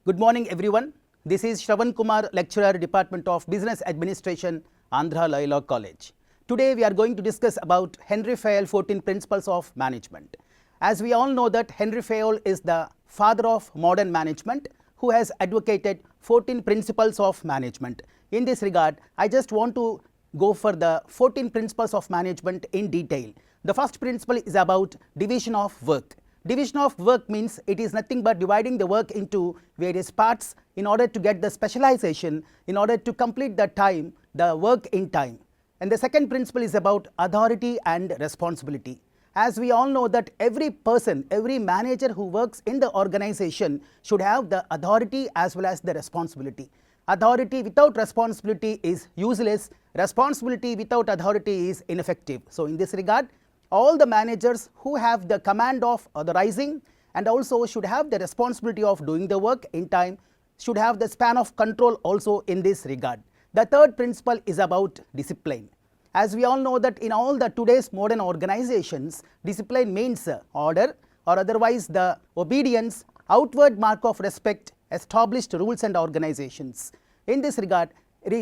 Good morning everyone. This is Shravan Kumar, lecturer, Department of Business Administration, Andhra Loyola College. Today we are going to discuss about Henri Fayol 14 Principles of Management. As we all know that Henri Fayol is the father of modern management who has advocated 14 principles of management. In this regard, I just want to go for the 14 principles of management in detail. The first principle is about division of work. Division of work means it is nothing but dividing the work into various parts in order to get the specialization, in order to complete the work in time. And the second principle is about authority and responsibility. As we all know that every person, every manager who works in the organization should have the authority as well as the responsibility. Authority without responsibility is useless. Responsibility without authority is ineffective. So in this regard, all the managers who have the command of authorizing and also should have the responsibility of doing the work in time should have the span of control also in this regard. The third principle is about discipline. As we all know that in all the today's modern organizations, discipline means order or otherwise the obedience, outward mark of respect, established rules and organizations. In this regard,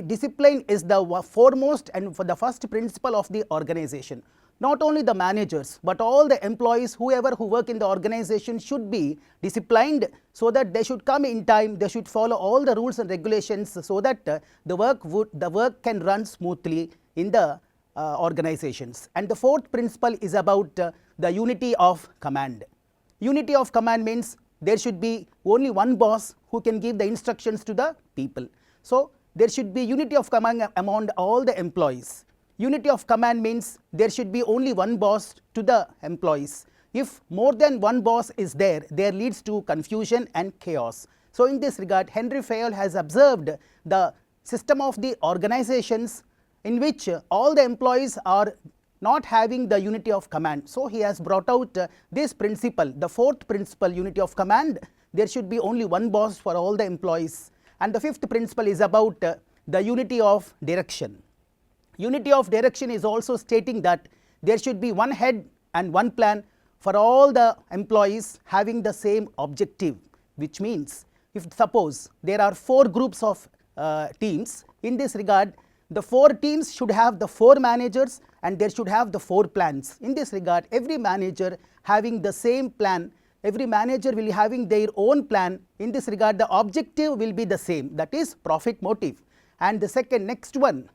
discipline is the foremost and for the first principle of the organization. Not only the managers, but all the employees, whoever who work in the organization should be disciplined so that they should come in time, they should follow all the rules and regulations so that the work can run smoothly in the organizations. And the fourth principle is about the unity of command. Unity of command means there should be only one boss who can give the instructions to the people. So there should be unity of command among all the employees. Unity of command means there should be only one boss to the employees. If more than one boss is there leads to confusion and chaos. So in this regard, Henri Fayol has observed the system of the organizations in which all the employees are not having the unity of command. So he has brought out this principle, the fourth principle, unity of command. There should be only one boss for all the employees. And the fifth principle is about the unity of direction. Unity of direction is also stating that there should be one head and one plan for all the employees having the same objective, which means if suppose there are 4 groups of teams, in this regard the 4 teams should have the 4 managers and there should have the 4 plans. In this regard, every manager having the same plan, every manager will be having their own plan. In this regard, the objective will be the same, that is profit motive. And the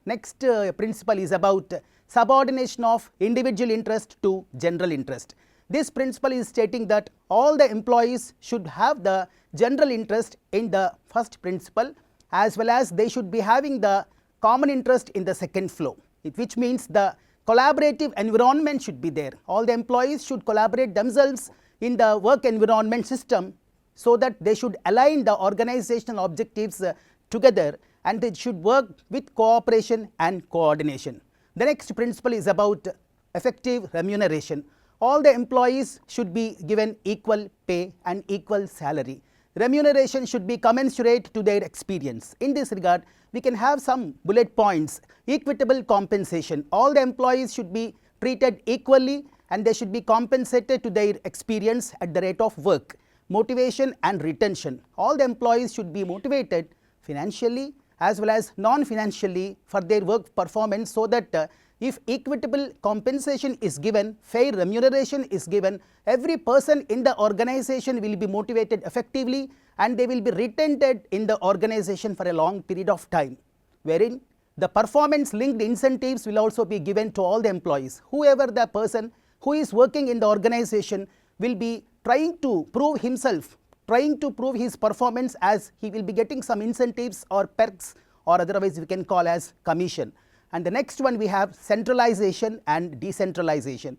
next principle is about subordination of individual interest to general interest. This principle is stating that all the employees should have the general interest in the first principle as well as they should be having the common interest in the second flow, which means the collaborative environment should be there. All the employees should collaborate themselves in the work environment system so that they should align the organizational objectives together and they should work with cooperation and coordination. The next principle is about effective remuneration. All the employees should be given equal pay and equal salary. Remuneration should be commensurate to their experience. In this regard, we can have some bullet points. Equitable compensation. All the employees should be treated equally and they should be compensated to their experience at the rate of work. Motivation and retention. All the employees should be motivated financially as well as non-financially for their work performance so that if equitable compensation is given, fair remuneration is given, every person in the organization will be motivated effectively and they will be retained in the organization for a long period of time, wherein the performance linked incentives will also be given to all the employees. Whoever the person who is working in the organization will be trying to prove himself, trying to prove his performance as he will be getting some incentives or perks or otherwise we can call as commission. And the next one we have centralization and decentralization.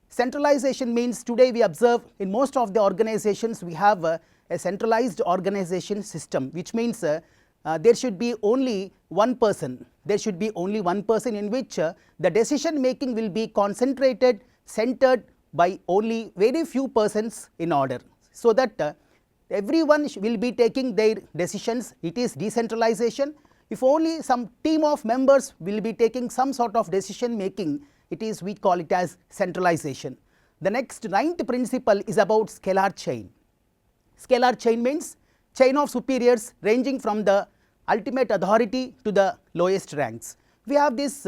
Centralization means today we observe in most of the organizations we have a centralized organization system, which means there should be only one person. There should be only one person in which the decision making will be concentrated, centered by only very few persons in order, so that everyone will be taking their decisions. It is decentralization. If only some team of members will be taking some sort of decision making, we call it as centralization. The next 9th principle is about scalar chain. Scalar chain means chain of superiors ranging from the ultimate authority to the lowest ranks. We have this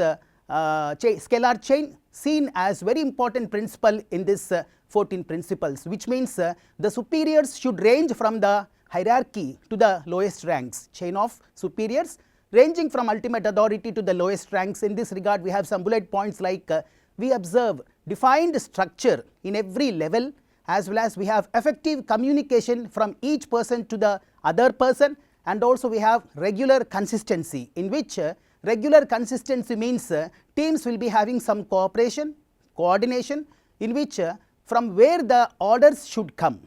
scalar chain seen as very important principle in this 14 principles, which means the superiors should range from the hierarchy to the lowest ranks, chain of superiors ranging from ultimate authority to the lowest ranks. In this regard, we have some bullet points like we observe defined structure in every level, as well as we have effective communication from each person to the other person, and also we have regular consistency, in which regular consistency means teams will be having some cooperation, coordination, in which from where the orders should come,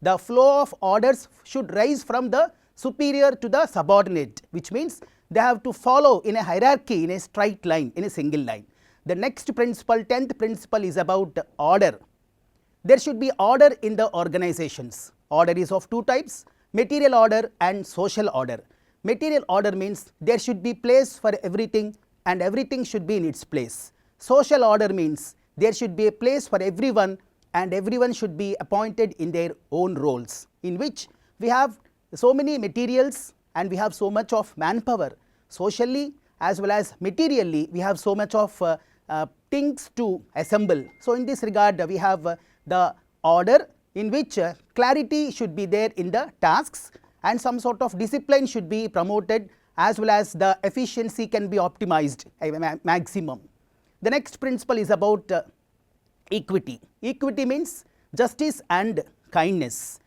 the flow of orders should rise from the superior to the subordinate, which means they have to follow in a hierarchy, in a straight line, in a single line. The next principle, 10th principle, is about order. There should be order in the organizations. Order is of two types, material order and social order. Material order means there should be place for everything and everything should be in its place. Social order means there should be a place for everyone and everyone should be appointed in their own roles, in which we have so many materials and we have so much of manpower. Socially as well as materially, we have so much of things to assemble. So in this regard, we have the order in which clarity should be there in the tasks and some sort of discipline should be promoted, as well as the efficiency can be optimized maximum. The next principle is about equity. Equity means justice and kindness.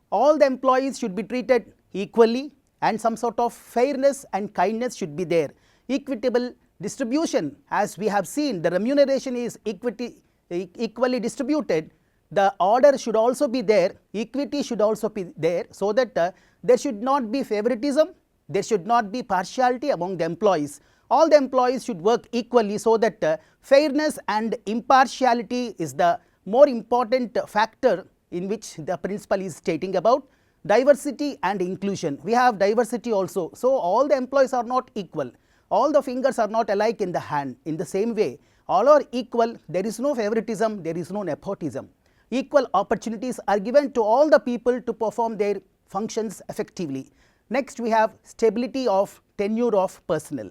All the employees should be treated equally and some sort of fairness and kindness should be there. Equitable distribution, as we have seen, the remuneration is equally distributed. The order should also be there, equity should also be there, so that there should not be favoritism, there should not be partiality among the employees. All the employees should work equally, so that fairness and impartiality is the more important factor in which the principle is stating about. Diversity and inclusion, we have diversity also, so all the employees are not equal, all the fingers are not alike in the hand. In the same way, all are equal, there is no favoritism, there is no nepotism. Equal opportunities are given to all the people to perform their functions effectively. Next, we have stability of tenure of personnel.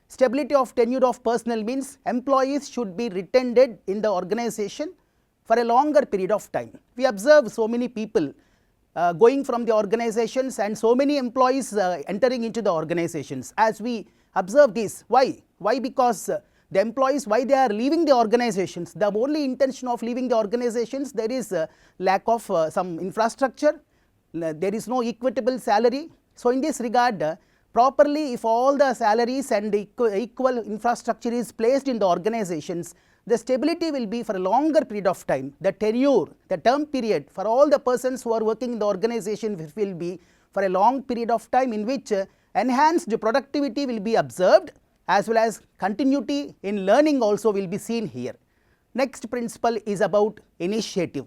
Stability of tenure of personnel means employees should be retained in the organization for a longer period of time. We observe so many people going from the organizations and so many employees entering into the organizations. As we observe this, why? Because the employees, why they are leaving the organizations? The only intention of leaving the organizations, there is a lack of some infrastructure, there is no equitable salary. So in this regard, properly, if all the salaries and equal infrastructure is placed in the organizations, the stability will be for a longer period of time. The tenure, the term period for all the persons who are working in the organization will be for a long period of time, in which enhanced productivity will be observed, as well as continuity in learning also will be seen here. Next principle is about initiative.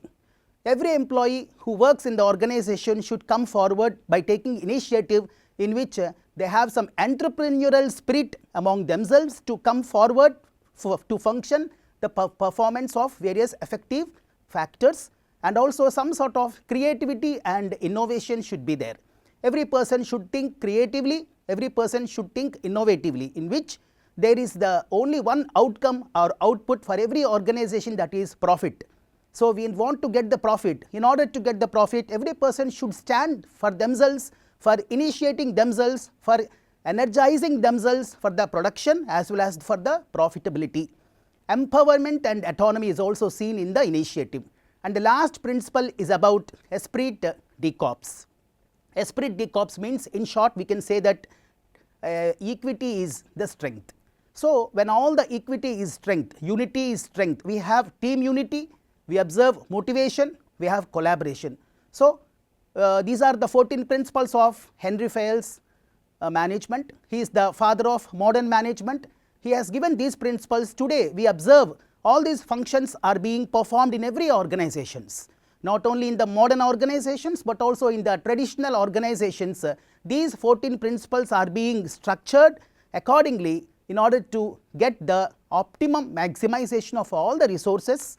Every employee who works in the organization should come forward by taking initiative, in which they have some entrepreneurial spirit among themselves to come forward to function the performance of various effective factors, and also some sort of creativity and innovation should be there. Every person should think creatively, every person should think innovatively, in which there is the only one outcome or output for every organization, that is profit. So we want to get the profit. In order to get the profit, every person should stand for themselves, for initiating themselves, for energizing themselves for the production as well as for the profitability. Empowerment and autonomy is also seen in the initiative. And the last principle is about esprit de corps. Esprit de corps means, in short, we can say that equity is the strength. So when all the equity is strength, unity is strength, we have team unity, we observe motivation, we have collaboration. So these are the 14 principles of Henri Fayol's management. He is the father of modern management. He has given these principles. Today we observe all these functions are being performed in every organizations, not only in the modern organizations but also in the traditional organizations. These 14 principles are being structured accordingly in order to get the optimum maximization of all the resources.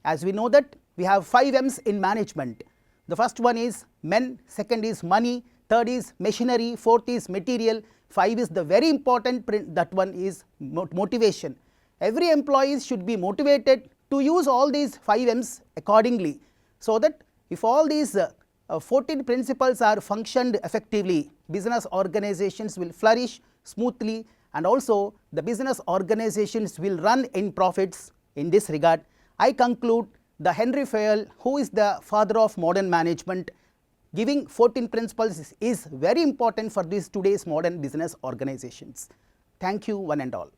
As we know that we have 5 M's in management. The first one is men, second is money, third is machinery, fourth is material, 5 is the very important that one is motivation. Every employee should be motivated to use all these 5 M's accordingly, so that if all these 14 principles are functioned effectively, business organizations will flourish smoothly, and also the business organizations will run in profits. In this regard, I conclude the Henri Fayol, who is the father of modern management, giving 14 principles is very important for these today's modern business organizations. Thank you one and all.